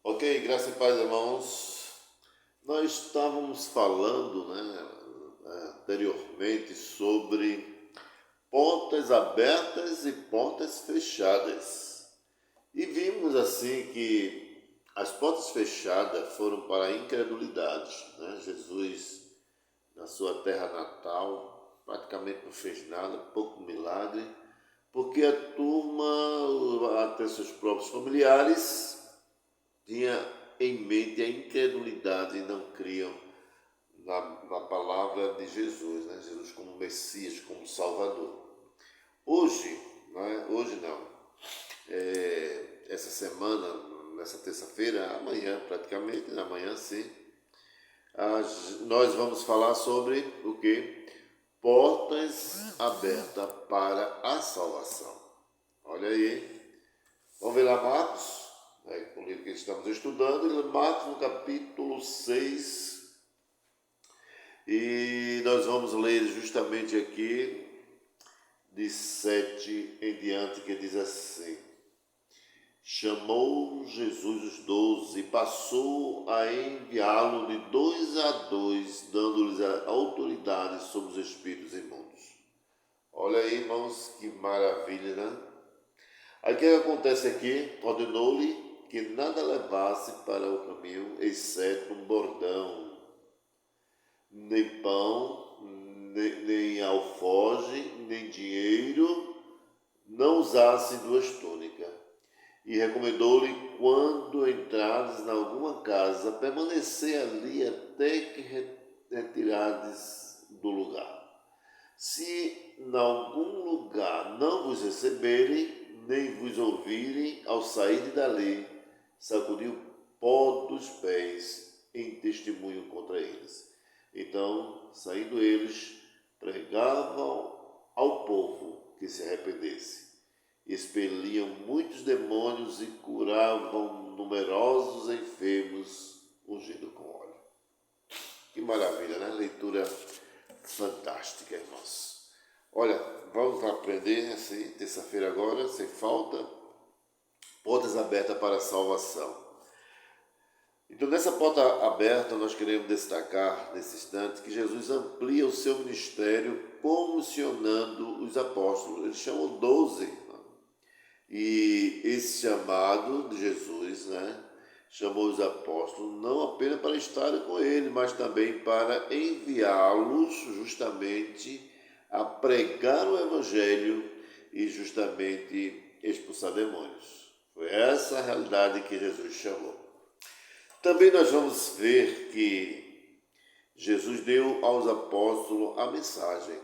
Ok, graça e paz, irmãos. Nós estávamos falando, anteriormente sobre portas abertas e portas fechadas. E vimos assim que as portas fechadas foram para a incredulidade, né? Jesus, na sua terra natal, praticamente não fez nada, pouco milagre, porque a turma, até seus próprios familiares, tinha em mente a incredulidade e não criam na palavra de Jesus, né? Jesus como Messias, como Salvador. Hoje, hoje não, essa semana, nessa terça-feira, amanhã praticamente, amanhã sim, nós vamos falar sobre o que? Portas abertas para a salvação. Olha aí, vamos ver lá Marcos, o livro que estamos estudando, Marcos no capítulo 6, e nós vamos ler justamente aqui de 7 em diante, que diz assim: chamou Jesus os 12 e passou a enviá-lo de dois a dois, dando-lhes a autoridade sobre os espíritos imundos. Olha aí, irmãos, que maravilha, né? Aí o que acontece aqui? Ordenou-lhe que nada levasse para o caminho, exceto um bordão, nem pão, nem alforje, nem dinheiro, não usasse duas túnicas. E recomendou-lhe, quando entrares em alguma casa, permanecer ali até que retirades do lugar. Se em algum lugar não vos receberem, nem vos ouvirem, ao sair dali, sacudiu o pó dos pés em testemunho contra eles. Então, saindo eles, pregavam ao povo que se arrependesse. Expeliam muitos demônios e curavam numerosos enfermos, ungido com óleo. Que maravilha, né? Leitura fantástica, irmãos. Olha, vamos aprender assim, terça-feira agora, sem falta, portas abertas para a salvação. Então, nessa porta aberta, nós queremos destacar, nesse instante, que Jesus amplia o seu ministério comissionando os apóstolos. Ele chamou 12. E esse chamado de Jesus, chamou os apóstolos não apenas para estarem com ele, mas também para enviá-los justamente a pregar o Evangelho e justamente expulsar demônios. Foi essa a realidade que Jesus chamou. Também nós vamos ver que Jesus deu aos apóstolos a mensagem.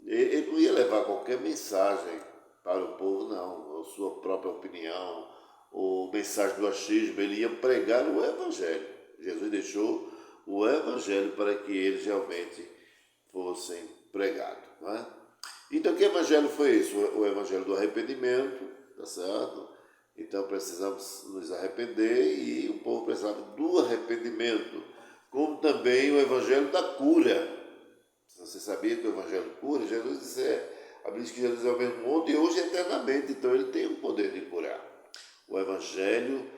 Ele não ia levar qualquer mensagem para o povo, não, a sua própria opinião, ou mensagem do achismo. Ele ia pregar o Evangelho. Jesus deixou o Evangelho para que eles realmente fossem pregados. Não é? Então, que Evangelho foi esse? O Evangelho do arrependimento, tá certo? Então, precisamos nos arrepender e o povo precisava do arrependimento, como também o Evangelho da cura. Você sabia que o Evangelho cura? Jesus disse, a Bíblia diz que Jesus é o mesmo ontem e hoje eternamente, então ele tem o poder de curar. O Evangelho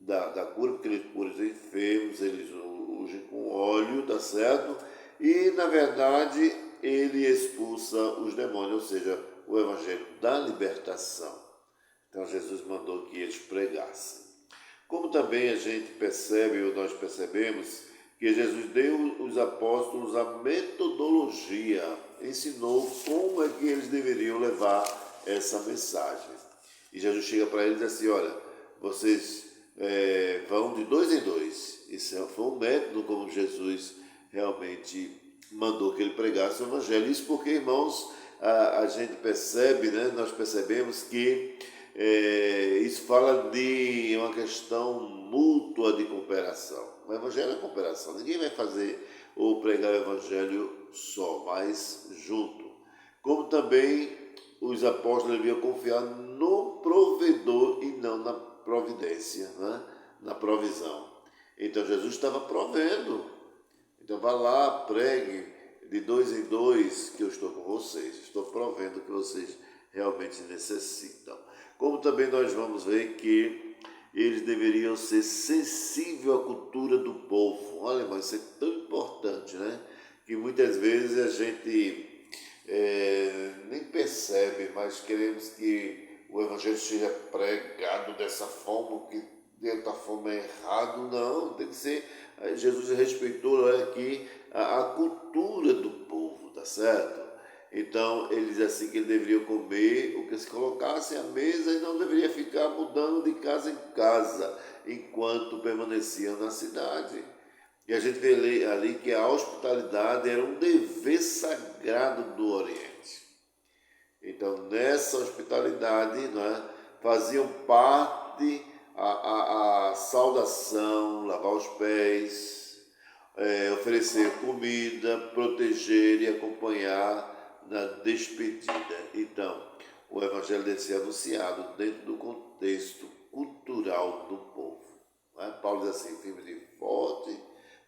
da cura, porque ele cura os enfermos, eles ungem com óleo, tá certo? E, na verdade, ele expulsa os demônios, ou seja, o Evangelho da libertação. Então, Jesus mandou que eles pregassem. Como também a gente percebe, ou nós percebemos, que Jesus deu aos apóstolos a metodologia, ensinou como é que eles deveriam levar essa mensagem. E Jesus chega para eles e diz assim, olha, vocês vão de dois em dois. Isso foi um método como Jesus realmente mandou que ele pregasse o Evangelho. Isso porque, irmãos, a gente percebe, nós percebemos que isso fala de uma questão mútua de cooperação. O Evangelho é cooperação. Ninguém vai fazer ou pregar o Evangelho só, mas junto. Como também os apóstolos deviam confiar no provedor e não na providência, na provisão. Então Jesus estava provendo. Então vá lá, pregue de dois em dois que eu estou com vocês. Estou provendo que vocês realmente necessitam. Como também nós vamos ver que eles deveriam deviam ser sensíveis à cultura do povo. Olha, irmão, isso é tão importante, né? Que muitas vezes a gente nem percebe, mas queremos que o Evangelho seja pregado dessa forma, que de outra forma é errado. Não, tem que ser. Jesus respeitou aqui a cultura do povo, tá certo? Então, ele diz assim que ele deveria comer o que se colocasse à mesa e não deveria ficar mudando de casa em casa enquanto permaneciam na cidade. E a gente vê ali que a hospitalidade era um dever sagrado do Oriente. Então, nessa hospitalidade, né, faziam parte a saudação, lavar os pés, oferecer comida, proteger e acompanhar na despedida. Então, o Evangelho deve ser anunciado dentro do contexto cultural do povo. Né? Paulo diz assim, firme de forte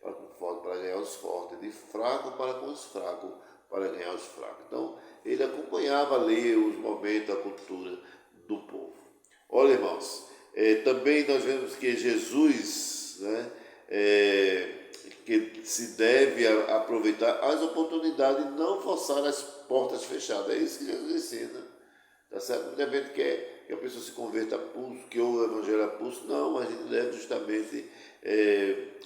para ganhar os fortes, de fraco para com os fracos, para ganhar os fracos. Então, ele acompanhava ali os momentos, a cultura do povo. Olha, irmãos, também nós vemos que Jesus, né, que se deve aproveitar as oportunidades e não forçar as portas fechadas. É isso que Jesus ensina. Tá certo? Muita gente quer que a pessoa se converta a pulso, que o Evangelho a pulso. Não, a gente deve justamente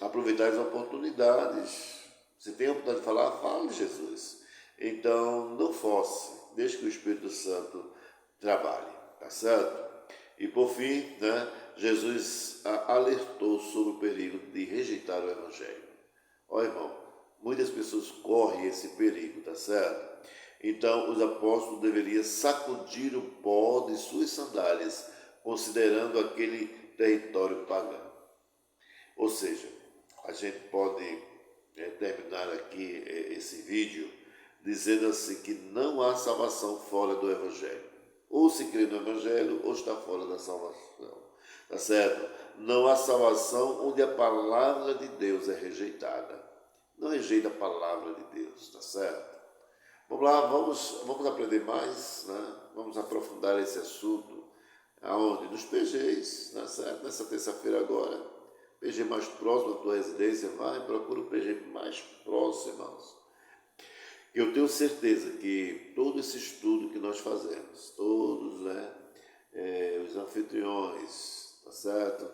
aproveitar as oportunidades. Se tem a oportunidade de falar, fale de Jesus. Então, não force, deixe que o Espírito Santo trabalhe, tá certo? E por fim, né, Jesus alertou sobre o perigo de rejeitar o Evangelho. Ó, irmão, muitas pessoas correm esse perigo, tá certo? Então, os apóstolos deveriam sacudir o pó de suas sandálias, considerando aquele território pagão. Ou seja, a gente pode terminar aqui esse vídeo dizendo assim que não há salvação fora do Evangelho. Ou se crê no Evangelho ou está fora da salvação. Tá certo? Não há salvação onde a palavra de Deus é rejeitada. Não rejeita a palavra de Deus, tá certo? Vamos lá, vamos aprender mais, né? Vamos aprofundar esse assunto. Aonde? Nos PGs, né? Certo? Nessa terça-feira agora. PG mais próximo da tua residência, vai, procura o PG mais próximo, irmãos. Eu tenho certeza que todo esse estudo que nós fazemos, todos, né, os anfitriões, tá certo?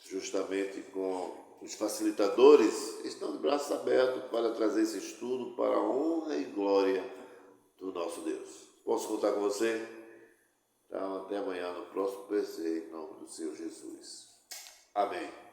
Justamente com os facilitadores, estão de braços abertos para trazer esse estudo para a honra e glória do nosso Deus. Posso contar com você? Então, até amanhã no próximo PC, em nome do Senhor Jesus. Amém.